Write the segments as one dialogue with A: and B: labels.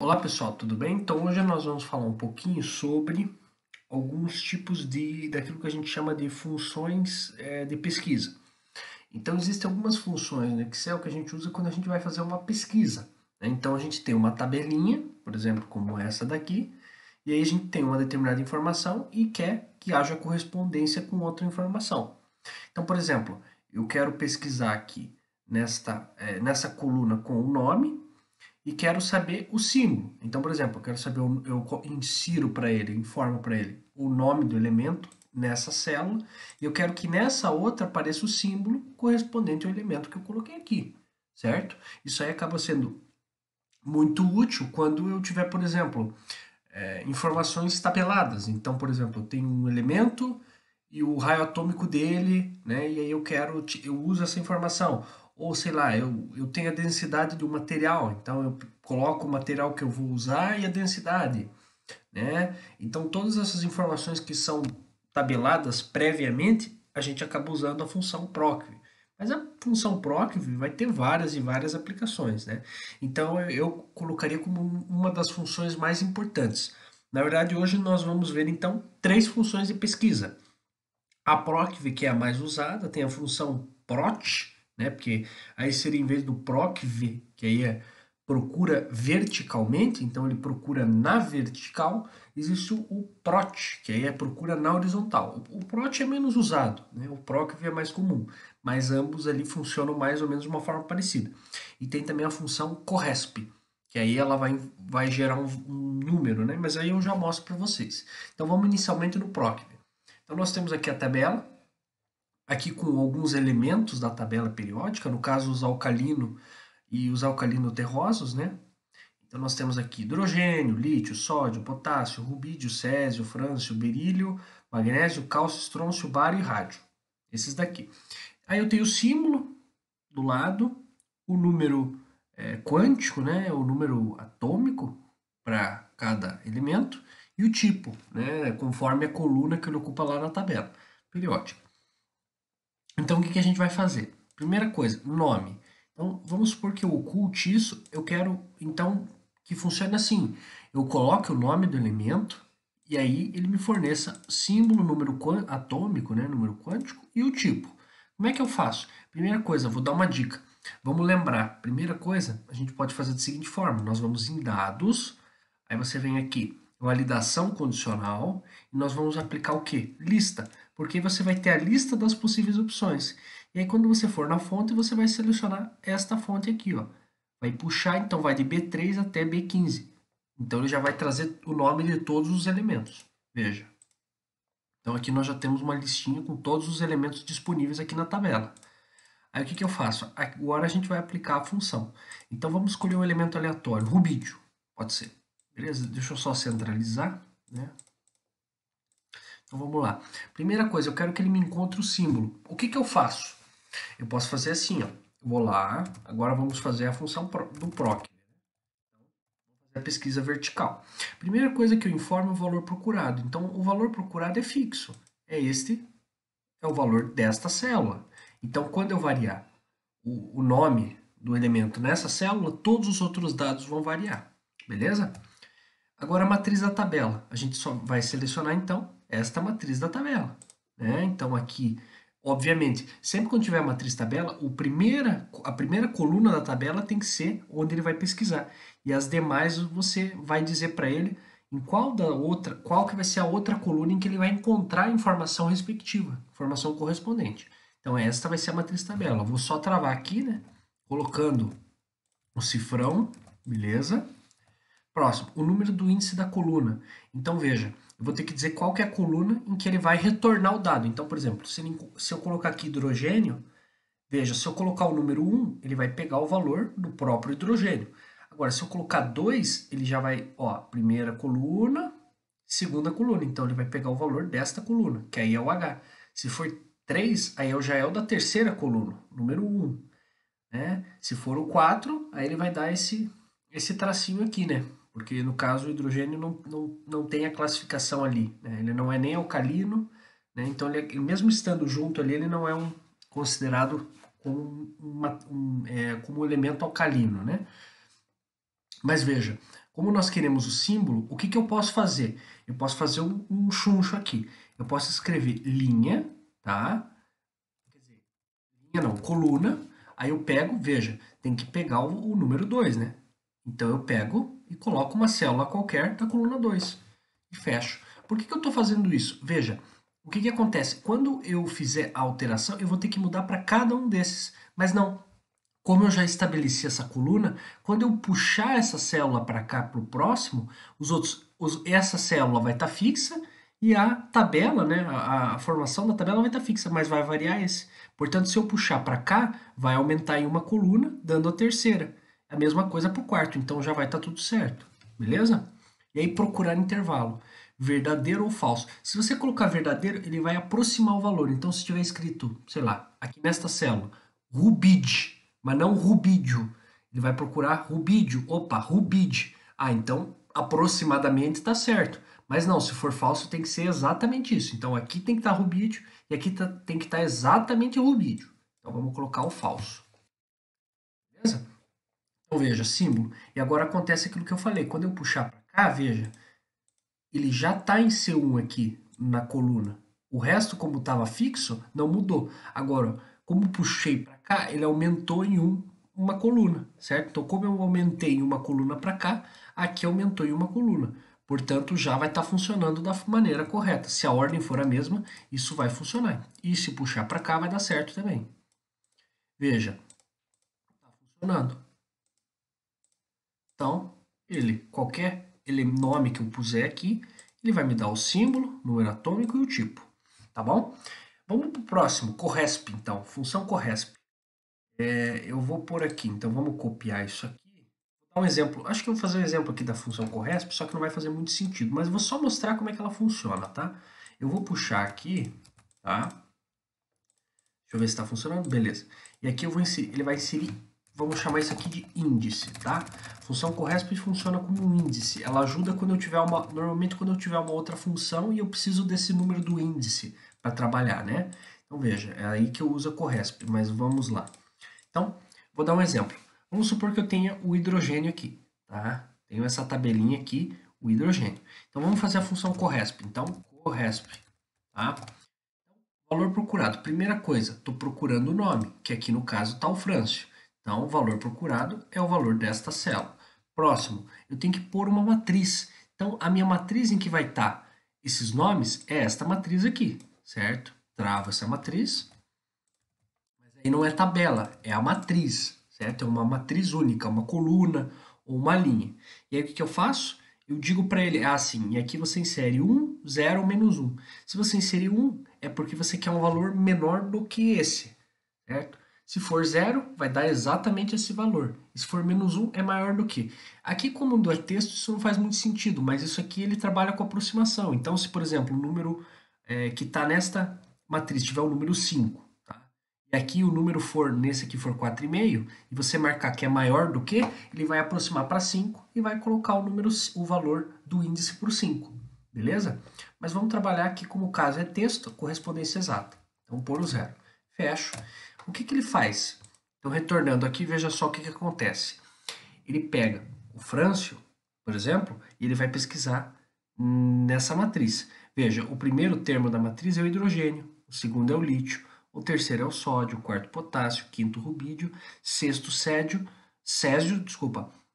A: Olá pessoal, tudo bem? Então hoje nós vamos falar um pouquinho sobre alguns tipos daquilo que a gente chama de funções de pesquisa. Então existem algumas funções no Excel que a gente usa quando a gente vai fazer uma pesquisa, né? Então a gente tem uma tabelinha, por exemplo, como essa daqui, e aí a gente tem uma determinada informação e quer que haja correspondência com outra informação. Então, por exemplo, eu quero pesquisar aqui nessa coluna com o nome, e quero saber o símbolo. Então, por exemplo, eu quero saber, eu insiro para ele, informo para ele o nome do elemento nessa célula e eu quero que nessa outra apareça o símbolo correspondente ao elemento que eu coloquei aqui, certo? Isso aí acaba sendo muito útil quando eu tiver, por exemplo, informações tabeladas. Então, por exemplo, eu tenho um elemento e o raio atômico dele, né? E aí eu uso essa informação. Ou sei lá, eu tenho a densidade do material, então eu coloco o material que eu vou usar e a densidade, né? Então todas essas informações que são tabeladas previamente, a gente acaba usando a função proc. Mas a função proc vai ter várias e várias aplicações, né? Então eu colocaria como uma das funções mais importantes. Na verdade, hoje nós vamos ver então três funções de pesquisa. A procv, que é a mais usada, tem a função prot, né? Porque aí seria em vez do procv, que aí é procura verticalmente, então ele procura na vertical, existe o prot, que aí é procura na horizontal. O prot é menos usado, né? O procv é mais comum, mas ambos ali funcionam mais ou menos de uma forma parecida. E tem também a função corresp, que aí ela vai gerar um número, né? Mas aí eu já mostro para vocês. Então vamos inicialmente no procv. Então nós temos aqui a tabela, aqui com alguns elementos da tabela periódica, no caso os alcalino e os alcalino-terrosos, né? Então nós temos aqui hidrogênio, lítio, sódio, potássio, rubídio, césio, frâncio, berílio, magnésio, cálcio, estrôncio, bário e rádio. Esses daqui. Aí eu tenho o símbolo do lado, o número quântico, né? O número atômico para cada elemento e o tipo, né? Conforme a coluna que ele ocupa lá na tabela periódica. Então, o que a gente vai fazer? Primeira coisa, nome. Então, vamos supor que eu oculte isso, eu quero, então, que funcione assim. Eu coloque o nome do elemento e aí ele me forneça símbolo, número atômico, né, número quântico e o tipo. Como é que eu faço? Primeira coisa, vou dar uma dica. Vamos lembrar, primeira coisa, a gente pode fazer da seguinte forma, nós vamos em dados, aí você vem aqui, validação condicional, e nós vamos aplicar o quê? Lista, porque você vai ter a lista das possíveis opções. E aí quando você for na fonte, você vai selecionar esta fonte aqui, ó. Vai puxar, então vai de B3 até B15. Então ele já vai trazer o nome de todos os elementos. Veja. Então aqui nós já temos uma listinha com todos os elementos disponíveis aqui na tabela. Aí o que eu faço? Agora a gente vai aplicar a função. Então vamos escolher um elemento aleatório, rubídio, pode ser. Beleza? Deixa eu só centralizar, né? Então vamos lá. Primeira coisa, eu quero que ele me encontre o símbolo. O que eu faço? Eu posso fazer assim, ó. Vou lá, agora vamos fazer a função do proc, a pesquisa vertical. Primeira coisa que eu informo é o valor procurado. Então o valor procurado é fixo. É o valor desta célula. Então quando eu variar o nome do elemento nessa célula, todos os outros dados vão variar. Beleza? Agora a matriz da tabela. A gente só vai selecionar então esta matriz da tabela, né? Então aqui, obviamente, sempre quando tiver a matriz tabela, a primeira coluna da tabela tem que ser onde ele vai pesquisar. E as demais você vai dizer para ele em qual que vai ser a outra coluna em que ele vai encontrar a informação respectiva, informação correspondente. Então esta vai ser a matriz tabela. Vou só travar aqui, né? Colocando o cifrão, beleza? Próximo, o número do índice da coluna. Então veja, eu vou ter que dizer qual que é a coluna em que ele vai retornar o dado. Então, por exemplo, se eu colocar aqui hidrogênio, veja, se eu colocar o número 1, ele vai pegar o valor do próprio hidrogênio. Agora, se eu colocar 2, ele já vai, ó, primeira coluna, segunda coluna. Então, ele vai pegar o valor desta coluna, que aí é o H. Se for 3, aí já é o da terceira coluna, número 1. Né? Se for o 4, aí ele vai dar esse tracinho aqui, né? Porque no caso o hidrogênio não tem a classificação ali, né? Ele não é nem alcalino, né? Então mesmo estando junto ali, ele não é considerado como, como um elemento alcalino, né? Mas veja, Como nós queremos o símbolo, o que, que eu posso fazer? Eu posso fazer um chuncho aqui. Eu posso escrever linha, tá? Quer dizer, linha não, coluna. Aí eu pego, veja, tem que pegar o número 2, né? Então eu pego e coloco uma célula qualquer da coluna 2 e fecho. Por que, que eu estou fazendo isso? Veja, o que, que acontece? Quando eu fizer a alteração, eu vou ter que mudar para cada um desses. Mas não, como eu já estabeleci essa coluna, quando eu puxar essa célula para cá, para o próximo, essa célula vai estar fixa e a tabela, né, a formação da tabela vai estar fixa, mas vai variar esse. Portanto, se eu puxar para cá, vai aumentar em uma coluna, dando a terceira. A mesma coisa para o quarto, então já vai estar tudo certo, beleza? E aí procurar intervalo, verdadeiro ou falso. Se você colocar verdadeiro, ele vai aproximar o valor. Então, se tiver escrito, sei lá, aqui nesta célula, rubide, mas não rubídio. Ele vai procurar rubídio. Opa, rubide. Ah, então aproximadamente está certo. Mas não, se for falso tem que ser exatamente isso. Então aqui tem que estar rubídio e aqui tem que estar exatamente rubídio. Então vamos colocar o falso. Beleza? Então veja, símbolo. E agora acontece aquilo que eu falei. Quando eu puxar para cá, veja, ele já está em C1 aqui na coluna. O resto, como estava fixo, não mudou. Agora, como puxei para cá, ele aumentou em uma coluna, certo? Então, como eu aumentei em uma coluna para cá, aqui aumentou em uma coluna. Portanto, já vai estar funcionando da maneira correta. Se a ordem for a mesma, isso vai funcionar. E se puxar para cá, vai dar certo também. Veja, está funcionando. Então, qualquer nome que eu puser aqui, ele vai me dar o símbolo, número atômico e o tipo, tá bom? Vamos para o próximo, corresp, então, função corresp. Eu vou pôr aqui, então vamos copiar isso aqui. Vou dar um exemplo, acho que eu vou fazer um exemplo aqui da função corresp, só que não vai fazer muito sentido, mas vou só mostrar como é que ela funciona, tá? Eu vou puxar aqui, tá? Deixa eu ver se está funcionando, beleza. E aqui eu vou inserir, ele vai inserir, vamos chamar isso aqui de índice, tá? Função corresp funciona como um índice. Ela ajuda quando eu tiver normalmente quando eu tiver uma outra função e eu preciso desse número do índice para trabalhar, né? Então veja, é aí que eu uso a corresp, mas vamos lá. Então, vou dar um exemplo. Vamos supor que eu tenha o hidrogênio aqui, tá? Tenho essa tabelinha aqui, o hidrogênio. Então vamos fazer a função corresp. Então, corresp, tá? Valor procurado. Primeira coisa, estou procurando o nome, que aqui no caso está o Frâncio. Então, o valor procurado é o valor desta célula. Próximo, eu tenho que pôr uma matriz. Então, a minha matriz em que vai estar esses nomes é esta matriz aqui, certo? Travo essa matriz. Mas aí não é tabela, é a matriz, certo? É uma matriz única, uma coluna ou uma linha. E aí o que eu faço? Eu digo para ele, assim, e aqui você insere 1, 0, menos 1. Se você inserir 1, é porque você quer um valor menor do que esse, certo? Se for 0, vai dar exatamente esse valor. E se for menos 1, é maior do que. Aqui, como é texto, isso não faz muito sentido, mas isso aqui ele trabalha com aproximação. Então, se, por exemplo, o número que está nesta matriz tiver o número 5, tá? E aqui o número for, nesse aqui for 4,5, e você marcar que é maior do que, ele vai aproximar para 5 e vai colocar o valor do índice por 5, beleza? Mas vamos trabalhar aqui como o caso é texto, correspondência exata. Então, pôr o 0. Fecho. O que, que ele faz? Então, retornando aqui, veja só o que, que acontece. Ele pega o Frâncio, por exemplo, e ele vai pesquisar nessa matriz. Veja, o primeiro termo da matriz é o hidrogênio, o segundo é o lítio, o terceiro é o sódio, o quarto potássio, o quinto rubídio, sexto césio,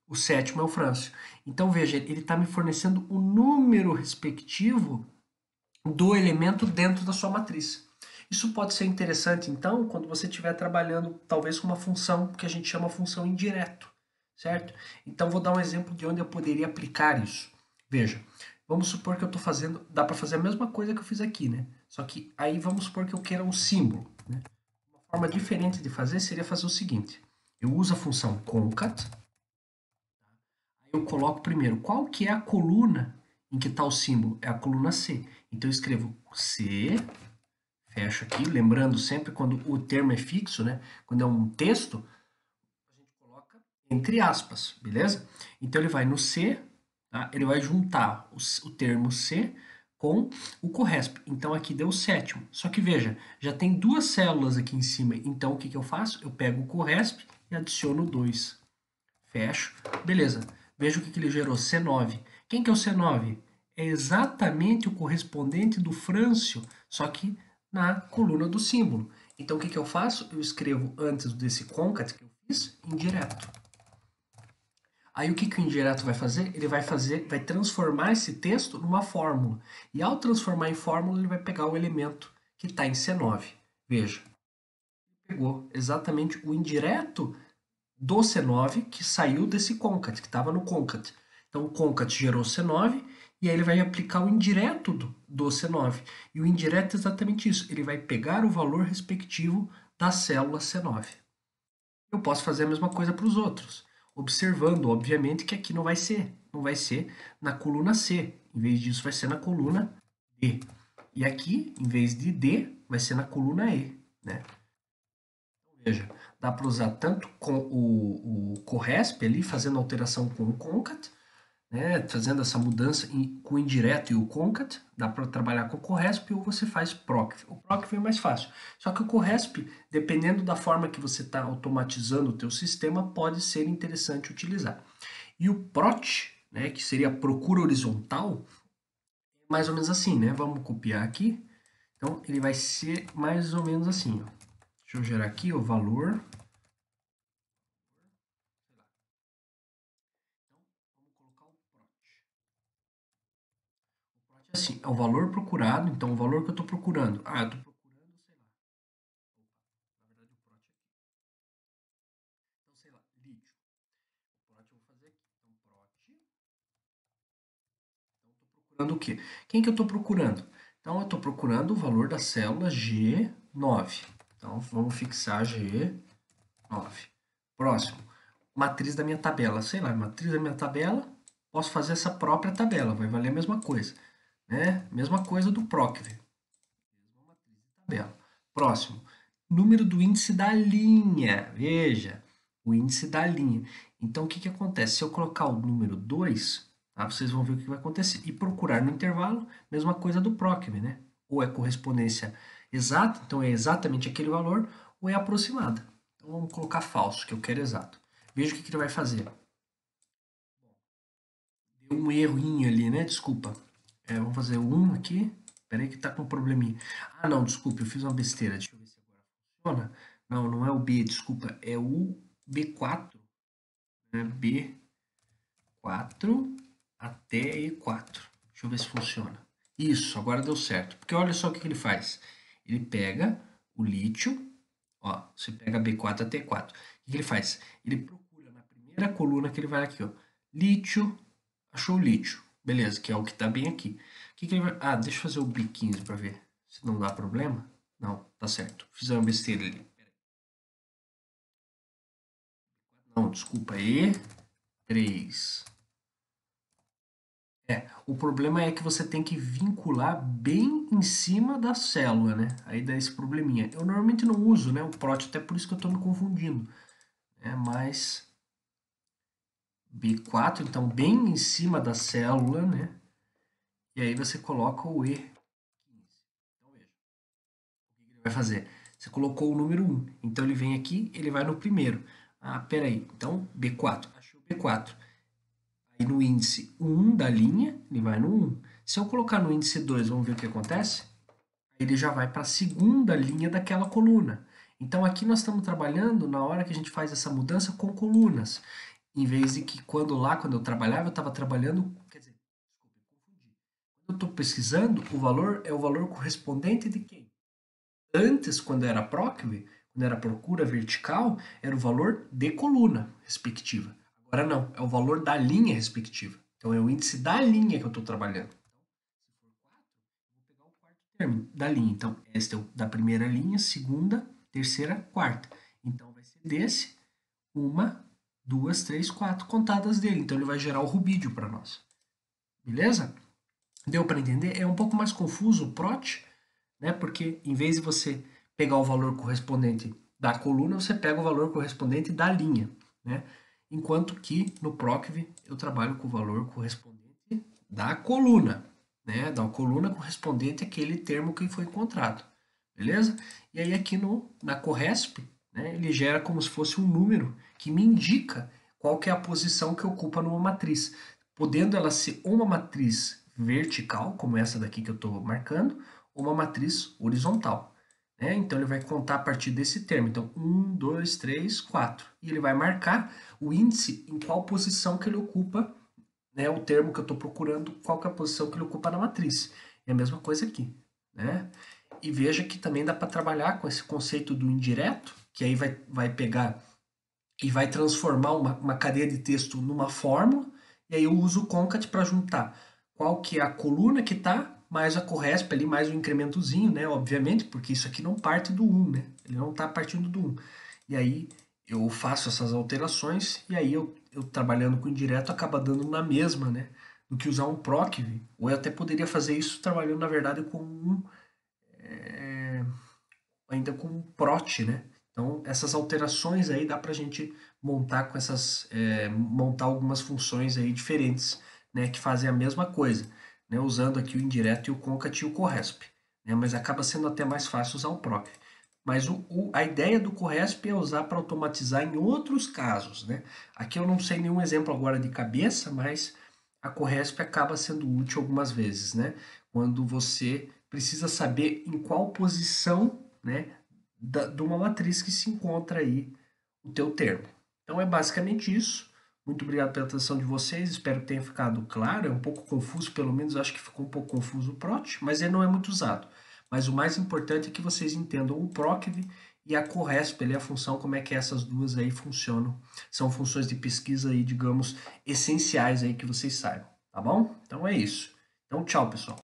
A: o sétimo é o frâncio. Então veja, ele está me fornecendo o número respectivo do elemento dentro da sua matriz. Isso pode ser interessante, então, quando você estiver trabalhando talvez com uma função que a gente chama função indireto, certo? Então vou dar um exemplo de onde eu poderia aplicar isso. Veja, vamos supor que eu estou fazendo, dá para fazer a mesma coisa que eu fiz aqui, né? Só que aí vamos supor que eu queira um símbolo, né? Uma forma diferente de fazer seria fazer o seguinte: eu uso a função concat, aí eu coloco primeiro qual que é a coluna em que está o símbolo, é a coluna C. Então eu escrevo C, fecho aqui, lembrando sempre quando o termo é fixo, né? Quando é um texto, a gente coloca entre aspas, beleza? Então ele vai no C, tá? Ele vai juntar o termo C com o corresp. Então aqui deu o sétimo. Só que veja, já tem duas células aqui em cima. Então o que, que eu faço? Eu pego o corresp e adiciono 2. Fecho. Beleza. Veja o que ele gerou, C9. Quem que é o C9? É exatamente o correspondente do Frâncio, só que na coluna do símbolo. Então, o que eu faço? Eu escrevo antes desse concat que eu fiz, indireto. Aí o que o indireto vai fazer? Ele vai transformar esse texto numa fórmula. E ao transformar em fórmula, ele vai pegar o elemento que está em C9. Veja, pegou exatamente o indireto do C9 que saiu desse concat, que estava no concat. Então o concat gerou C9 e aí ele vai aplicar o indireto do C9. E o indireto é exatamente isso, ele vai pegar o valor respectivo da célula C9. Eu posso fazer a mesma coisa para os outros, observando, obviamente, que aqui não vai ser na coluna C, em vez disso vai ser na coluna D. E aqui, em vez de D, vai ser na coluna E, né? Veja, dá para usar tanto com o corresp ali, fazendo alteração com o concat, né, fazendo essa mudança com o indireto e o concat, dá para trabalhar com o corresp ou você faz procv. O procv é mais fácil. Só que o corresp, dependendo da forma que você está automatizando o teu sistema, pode ser interessante utilizar. E o prot, né, que seria a procura horizontal, é mais ou menos assim, né? Vamos copiar aqui. Então, ele vai ser mais ou menos assim, ó. Deixa eu gerar aqui o valor. Assim, é o valor procurado, então o valor que eu estou procurando. Ah, eu estou procurando, sei lá. Opa, na verdade o prot é aqui. Então, sei lá, lítio. O prot eu vou fazer aqui. Então, prot. Então, eu estou procurando o quê? Quem que eu estou procurando? Então, eu estou procurando o valor da célula G9. Então, vamos fixar G9. Próximo. Matriz da minha tabela. Sei lá, matriz da minha tabela. Posso fazer essa própria tabela. Vai valer a mesma coisa. Né? Mesma coisa do procv. Tabela. Próximo. Número do índice da linha. Veja, o índice da linha. Então, o que acontece? Se eu colocar o número 2, tá? Vocês vão ver o que vai acontecer. E procurar no intervalo, mesma coisa do procv, né? Ou é correspondência exata, então é exatamente aquele valor, ou é aproximada. Então, vamos colocar falso, que eu quero exato. Veja o que ele vai fazer. Deu um errinho ali, né? Desculpa. Vamos fazer 1 aqui. Peraí que tá com um probleminha. Ah, não, desculpa, eu fiz uma besteira. Deixa eu ver se agora funciona. Não, não é o B, desculpa. É o B4. Né? B4 até E4. Deixa eu ver se funciona. Isso, agora deu certo. Porque olha só o que ele faz. Ele pega o lítio. Ó, você pega B4 até E4. O que ele faz? Ele procura na primeira coluna que ele vai aqui, ó. Lítio. Achou o lítio. Beleza, que é o que está bem aqui. Que ele vai... Ah, deixa eu fazer o B15 para ver se não dá problema. Não, tá certo. Fiz uma besteira ali. Não, desculpa. E3. O problema é que você tem que vincular bem em cima da célula, né? Aí dá esse probleminha. Eu normalmente não uso, né, o prot, até por isso que eu estou me confundindo. Mas B4, então bem em cima da célula, né? E aí você coloca o E15. Então veja, o que ele vai fazer? Você colocou o número 1, então ele vem aqui, ele vai no primeiro. Ah, peraí, então B4, achou B4. Aí no índice 1 da linha, ele vai no 1. Se eu colocar no índice 2, vamos ver o que acontece? Aí ele já vai para a segunda linha daquela coluna. Então aqui nós estamos trabalhando na hora que a gente faz essa mudança com colunas. Em vez de que quando eu trabalhava, eu estava trabalhando, quer dizer, desculpa, eu confundi. Quando eu estou pesquisando, o valor é o valor correspondente de quem? Antes, quando era procv, quando era procura vertical, era o valor de coluna respectiva. Agora não, é o valor da linha respectiva. Então é o índice da linha que eu estou trabalhando. Então, se for 4, eu vou pegar o quarto termo da linha. Então, este é o da primeira linha, segunda, terceira, quarta. Então vai ser desse, uma, duas, três, quatro contadas dele. Então ele vai gerar o rubídio para nós. Beleza? Deu para entender? É um pouco mais confuso o prot, né? Porque em vez de você pegar o valor correspondente da coluna, você pega o valor correspondente da linha, né? Enquanto que no procv eu trabalho com o valor correspondente da coluna, né? Da coluna correspondente àquele termo que foi encontrado, beleza? E aí aqui na corresp, né, ele gera como se fosse um número que me indica qual que é a posição que ocupa numa matriz, podendo ela ser uma matriz vertical, como essa daqui que eu estou marcando, ou uma matriz horizontal. Né? Então ele vai contar a partir desse termo. Então, 1, 2, 3, 4. E ele vai marcar o índice em qual posição que ele ocupa, né? O termo que eu estou procurando, qual que é a posição que ele ocupa na matriz. É a mesma coisa aqui. Né? E veja que também dá para trabalhar com esse conceito do indireto, que aí vai pegar e vai transformar uma cadeia de texto numa fórmula, e aí eu uso o concat para juntar qual que é a coluna que está, mais a corresp ali, mais o incrementozinho, né, obviamente, porque isso aqui não parte do 1, né, ele não está partindo do 1. E aí eu faço essas alterações, e aí eu trabalhando com indireto acaba dando na mesma, né, do que usar um proc, ou eu até poderia fazer isso trabalhando, na verdade, com ainda com um prot, né? Então, essas alterações aí dá para a gente montar com montar algumas funções aí diferentes, né? Que fazem a mesma coisa, né? Usando aqui o indireto e o concat e o corresp, né? Mas acaba sendo até mais fácil usar o proc. Mas a ideia do corresp é usar para automatizar em outros casos, né? Aqui eu não sei nenhum exemplo agora de cabeça, mas a corresp acaba sendo útil algumas vezes, né? Quando você precisa saber em qual posição, né, de uma matriz que se encontra aí o teu termo. Então é basicamente isso. Muito obrigado pela atenção de vocês, espero que tenha ficado claro, é um pouco confuso, pelo menos acho que ficou um pouco confuso o prot, mas ele não é muito usado. Mas o mais importante é que vocês entendam o procv e a corresp, a função, como é que essas duas aí funcionam. São funções de pesquisa aí, digamos, essenciais aí que vocês saibam, tá bom? Então é isso. Então tchau, pessoal.